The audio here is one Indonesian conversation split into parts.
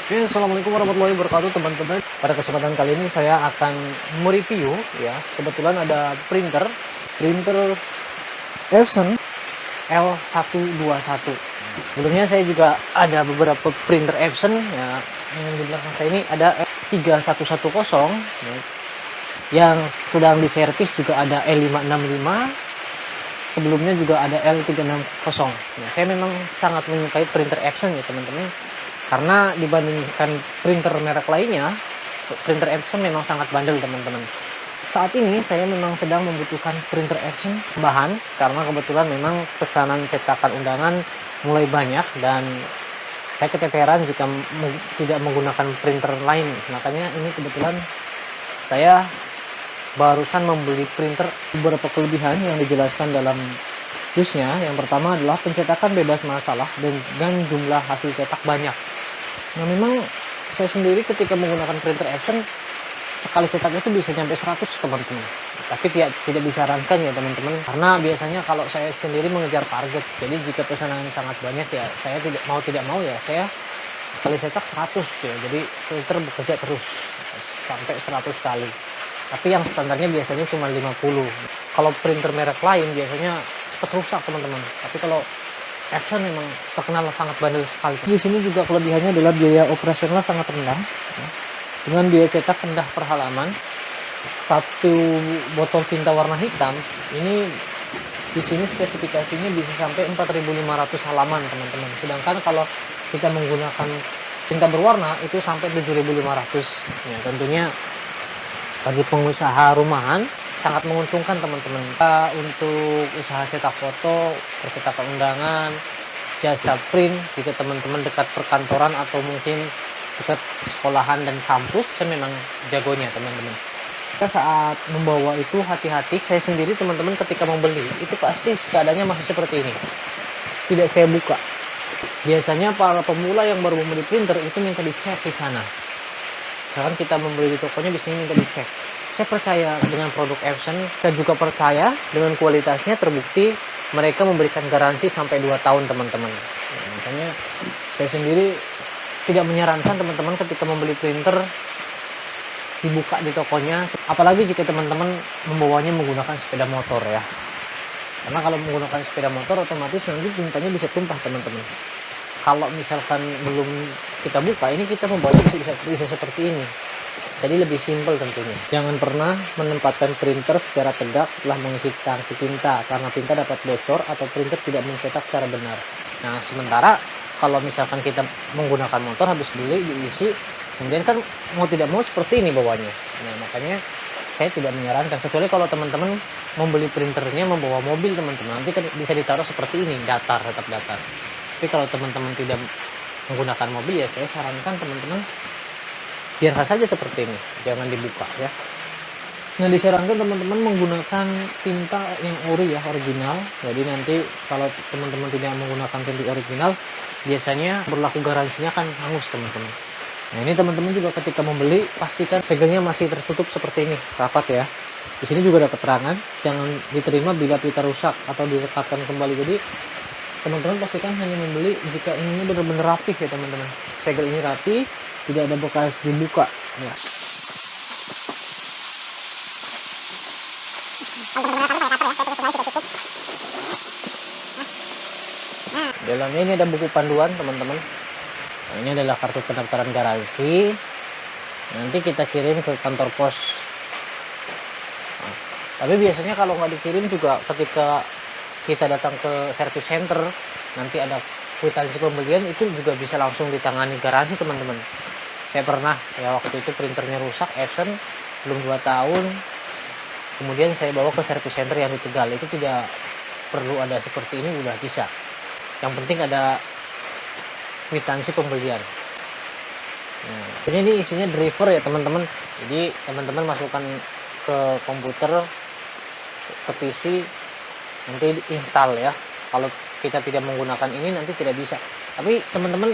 Oke, assalamualaikum warahmatullahi wabarakatuh teman-teman. Pada kesempatan kali ini saya akan mereview ya. Kebetulan ada printer Epson L121. Sebelumnya saya juga ada beberapa printer Epson ya. Yang di belakang saya ini ada L3110 ya. Yang sedang diservis juga ada L565. Sebelumnya juga ada L360. Ya, saya memang sangat menyukai printer Epson ya teman-teman. Karena dibandingkan printer merek lainnya, printer Epson memang sangat bandel teman-teman. Saat ini saya memang sedang membutuhkan printer Epson bahan karena kebetulan memang pesanan cetakan undangan mulai banyak dan saya keteteran jika tidak menggunakan printer lain. Makanya ini kebetulan saya barusan membeli printer. Beberapa kelebihan yang dijelaskan dalam plusnya, yang pertama adalah pencetakan bebas masalah dan jumlah hasil cetak banyak. Nah, memang saya sendiri ketika menggunakan printer Epson sekali cetak itu bisa sampai 100 teman-teman. Tapi tidak disarankan ya teman-teman, karena biasanya kalau saya sendiri mengejar target. Jadi jika pesanan sangat banyak ya saya tidak mau ya saya sekali cetak 100 ya. Jadi printer bekerja terus sampai 100 kali. Tapi yang standarnya biasanya cuma 50. Kalau printer merek lain biasanya cepat rusak teman-teman. Tapi kalau Epson memang terkenal sangat bandel sekali. Di sini juga kelebihannya adalah biaya operasional sangat rendah. Dengan biaya cetak rendah per halaman, satu botol tinta warna hitam ini di sini spesifikasinya bisa sampai 4.500 halaman teman-teman. Sedangkan kalau kita menggunakan tinta berwarna itu sampai 7.500. Ya, tentunya bagi pengusaha rumahan sangat menguntungkan teman-teman. Untuk usaha cetak foto, percetakan undangan, jasa print, jika teman-teman dekat perkantoran atau mungkin dekat sekolahan dan kampus, saya memang jagonya teman-teman. Kita saat membawa itu hati-hati. Saya sendiri teman-teman ketika membeli itu pasti keadaannya masih seperti ini, tidak saya buka. Biasanya para pemula yang baru membeli printer itu minta dicek di sana. Misalkan kita membeli di tokonya biasanya minta dicek. Saya percaya dengan produk Epson, saya juga percaya dengan kualitasnya. Terbukti mereka memberikan garansi sampai 2 tahun teman-teman. Nah, makanya saya sendiri tidak menyarankan teman-teman ketika membeli printer dibuka di tokonya, apalagi jika teman-teman membawanya menggunakan sepeda motor ya. Karena kalau menggunakan sepeda motor otomatis nanti tintanya bisa tumpah teman-teman. Kalau misalkan belum kita buka, ini kita membawanya bisa seperti ini. Jadi lebih simpel tentunya. Jangan pernah menempatkan printer secara tegak setelah mengisi tangki tinta, karena tinta dapat bocor atau printer tidak mencetak secara benar. Nah, sementara kalau misalkan kita menggunakan motor, habis beli diisi, kemudian kan mau tidak mau seperti ini bawahnya. Nah, makanya saya tidak menyarankan, kecuali kalau teman-teman membeli printernya membawa mobil teman-teman, nanti kan bisa ditaruh seperti ini, datar, tetap datar. Tapi kalau teman-teman tidak menggunakan mobil ya saya sarankan teman-teman biasa saja seperti ini, jangan dibuka ya. Nah, disarankan teman-teman menggunakan tinta yang ori ya, original. Jadi nanti kalau teman-teman tidak menggunakan tinta original, biasanya berlaku garansinya kan hangus teman-teman. Nah, ini teman-teman juga ketika membeli pastikan segelnya masih tertutup seperti ini, rapat ya. Di sini juga ada keterangan, jangan diterima bila pita rusak atau direkatkan kembali. Jadi teman-teman pastikan hanya membeli jika ini benar-benar rapi ya teman-teman. Segel ini rapi, tidak ada bekas dibuka ya. Dalamnya ini ada buku panduan teman-teman. Nah, ini adalah kartu pendaftaran garansi. Nanti kita kirim ke kantor pos. Nah, tapi biasanya kalau nggak dikirim juga ketika kita datang ke service center, nanti ada kwitansi pembelian, itu juga bisa langsung ditangani garansi teman-teman. Saya pernah ya waktu itu printernya rusak Epson, belum 2 tahun, kemudian saya bawa ke service center yang di Tegal. Itu tidak perlu ada seperti ini, udah bisa. Yang penting ada kwitansi pembelian. Nah, ini isinya driver ya teman-teman. Jadi teman-teman masukkan ke komputer, ke PC, nanti install ya. Kalau kita tidak menggunakan ini nanti tidak bisa. Tapi teman-teman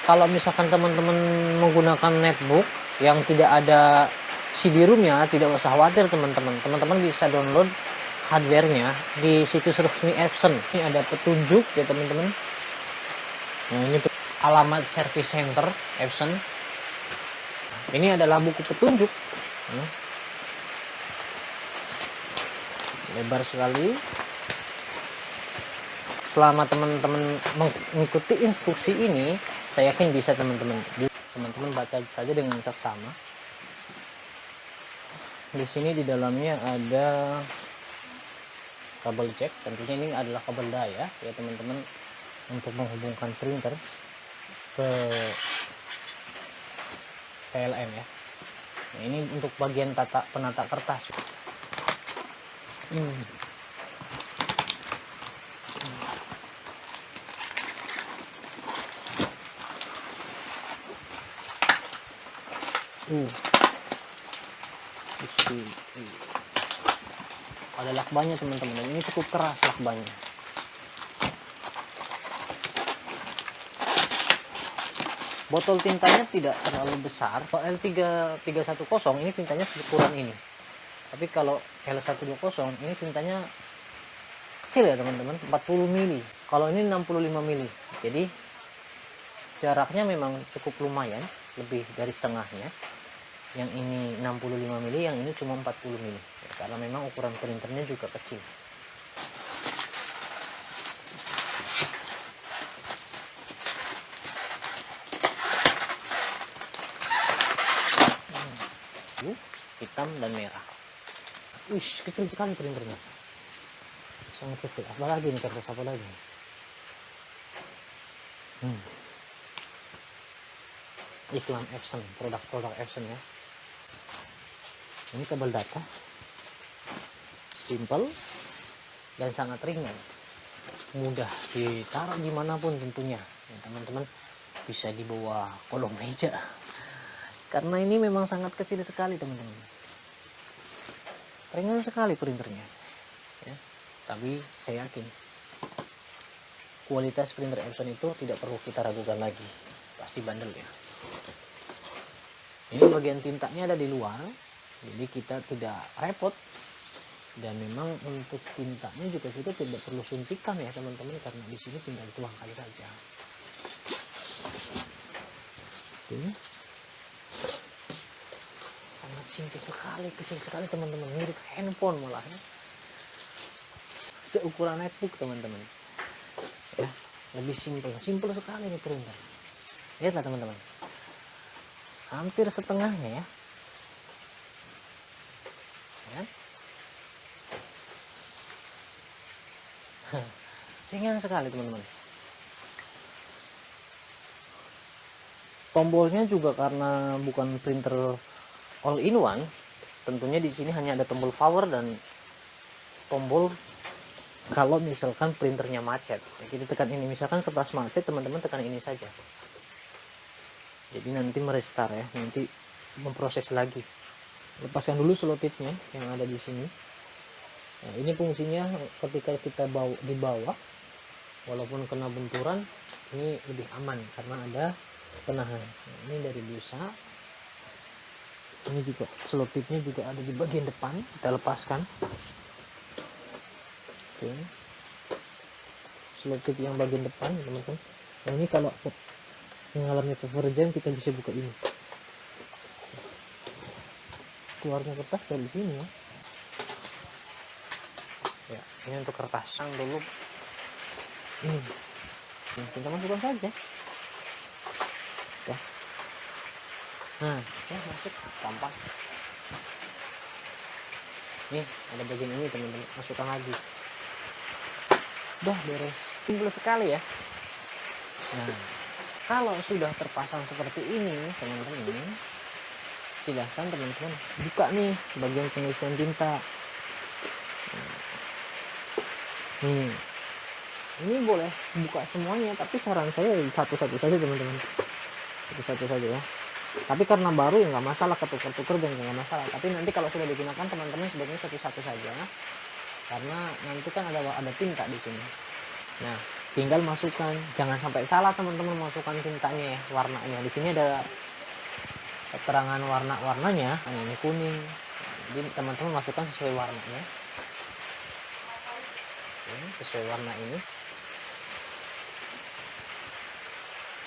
kalau misalkan teman-teman menggunakan netbook yang tidak ada CD-ROM-nya, tidak usah khawatir teman-teman. Teman-teman bisa download hardware-nya di situs resmi Epson. Ini ada petunjuk ya teman-teman. Nah, ini alamat service center Epson. Ini adalah buku petunjuk. Lebar sekali. Selama teman-teman mengikuti instruksi ini, saya yakin bisa teman-teman baca saja dengan saksama. Di sini di dalamnya ada kabel jack, tentunya ini adalah kabel daya ya teman-teman, untuk menghubungkan printer ke PLM ya. Nah, ini untuk bagian penata kertas. Ada lakbannya teman-teman, dan ini cukup keras lakbannya. Botol tintanya tidak terlalu besar. Kalau L310 ini tintanya seukuran ini, tapi kalau L120 ini tintanya kecil ya teman-teman, 40 mili. Kalau ini 65 mili, jadi jaraknya memang cukup lumayan, lebih dari setengahnya. Yang ini 65 mili, yang ini cuma 40 mili ya, karena memang ukuran printernya juga kecil. Hitam dan merah. Wih, kecil sekali printernya, sangat kecil. Apalagi nih, kertas apa lagi? Iklan Epson, produk Epson ya. Ini kabel data, simple dan sangat ringan, mudah ditaruh dimanapun tentunya ya, teman-teman. Bisa di bawah kolong meja, karena ini memang sangat kecil sekali teman-teman. Ringan sekali printernya ya. Tapi saya yakin kualitas printer Epson itu tidak perlu kita ragukan lagi, pasti bandel ya. Ini bagian tintanya ada di luar, jadi kita tidak repot. Dan memang untuk tintanya juga kita tidak perlu suntikan ya teman-teman, karena di sini tinggal dituangkan saja. Oke. Sangat simpel sekali, kecil sekali teman-teman, mirip handphone malah ya. Seukuran netbook teman-teman ya, lebih simpel sekali nih printer. Lihatlah teman-teman, hampir setengahnya ya. Ringan sekali teman-teman. Tombolnya juga karena bukan printer all in one, tentunya di sini hanya ada tombol power dan tombol kalau misalkan printernya macet. Kita tekan ini, misalkan kertas macet, teman-teman tekan ini saja. Jadi nanti merestart ya, nanti memproses lagi. Lepaskan dulu selotipnya yang ada di sini. Nah, ini fungsinya ketika kita dibawa, walaupun kena benturan, ini lebih aman karena ada penahan. Nah, ini dari busa. Ini juga selotipnya juga ada di bagian depan, kita lepaskan. Oke. Selotip yang bagian depan teman-teman. Nah, ini kalau mengalami cover jam, kita bisa buka ini. Keluarnya kertas dari sini ya. Ya, ini untuk kertas. Yang dulu ini kita masukkan saja. Oke. Nah, ya, masuk gampang. Nih, ada bagian ini teman-teman, masukkan lagi. Udah beres. Simpel sekali ya. Nah, kalau sudah terpasang seperti ini teman-teman, silahkan teman-teman buka nih bagian pengisian tinta. Ini boleh buka semuanya, tapi saran saya satu-satu saja teman-teman, satu-satu saja ya. Tapi karena baru ya nggak masalah, ketuker-tuker dan nggak masalah. Tapi nanti kalau sudah digunakan teman-teman sebaiknya satu-satu saja, karena nanti kan ada tinta di sini. Nah, tinggal masukkan, jangan sampai salah teman-teman masukkan tintanya ya, warnanya. Di sini ada keterangan warna-warnanya, ini kuning. Jadi teman-teman masukkan sesuai warnanya. Oke, sesuai warna ini.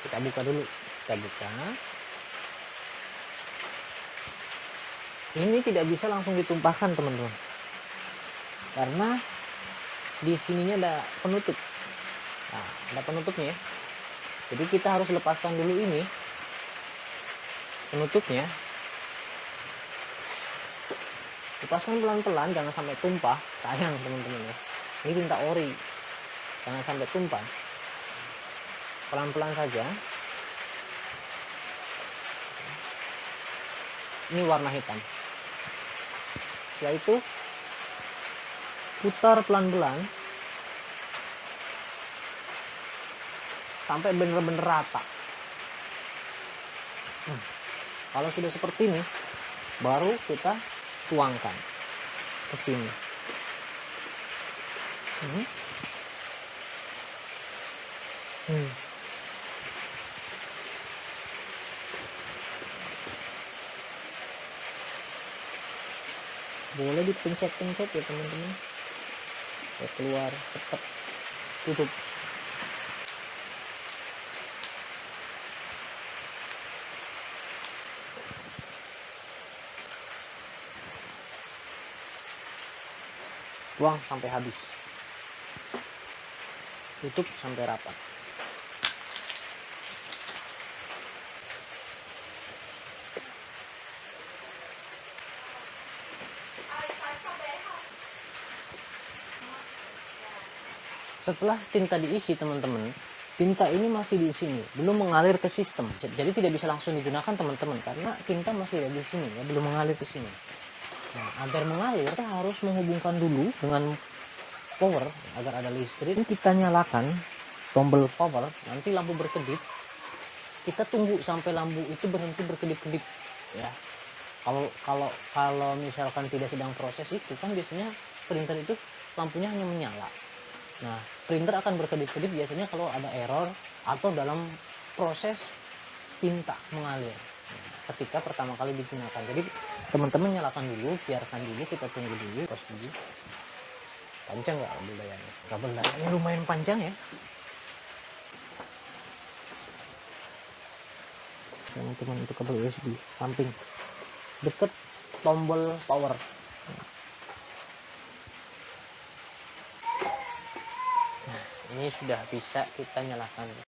Kita buka dulu, kita buka. Ini tidak bisa langsung ditumpahkan teman-teman, karena di sininya ada penutup. Nah, ada penutupnya ya. Jadi kita harus lepaskan dulu ini penutupnya. Lepaskan pelan-pelan, jangan sampai tumpah. Sayang teman-teman ya. Ini tinta ori, jangan sampai tumpah. Pelan-pelan saja. Ini warna hitam. Setelah itu putar pelan-pelan sampai benar-benar rata. Kalau sudah seperti ini, baru kita tuangkan ke sini. Boleh dipencet-pencet ya teman-teman, keluar cepat. Tutup. Tuang sampai habis. Tutup sampai rapat. Setelah tinta diisi teman-teman, tinta ini masih di sini, belum mengalir ke sistem. Jadi tidak bisa langsung digunakan teman-teman, karena tinta masih ada di sini ya, belum mengalir ke sini. Nah, agar mengalir kita harus menghubungkan dulu dengan power agar ada listrik. Ini kita nyalakan tombol power, nanti lampu berkedip. Kita tunggu sampai lampu itu berhenti berkedip-kedip ya. Kalau misalkan tidak sedang proses itu kan biasanya printer itu lampunya hanya menyala. Nah, printer akan berkedip-kedip biasanya kalau ada error atau dalam proses tinta mengalir ketika pertama kali digunakan. Jadi teman-teman nyalakan dulu, biarkan dulu, kita tunggu dulu, pos dulu. Panjang nggak kabel dayanya? Kabel dayanya lumayan panjang ya teman-teman. Untuk kabel USB samping deket tombol power. Nah, ini sudah bisa kita nyalakan.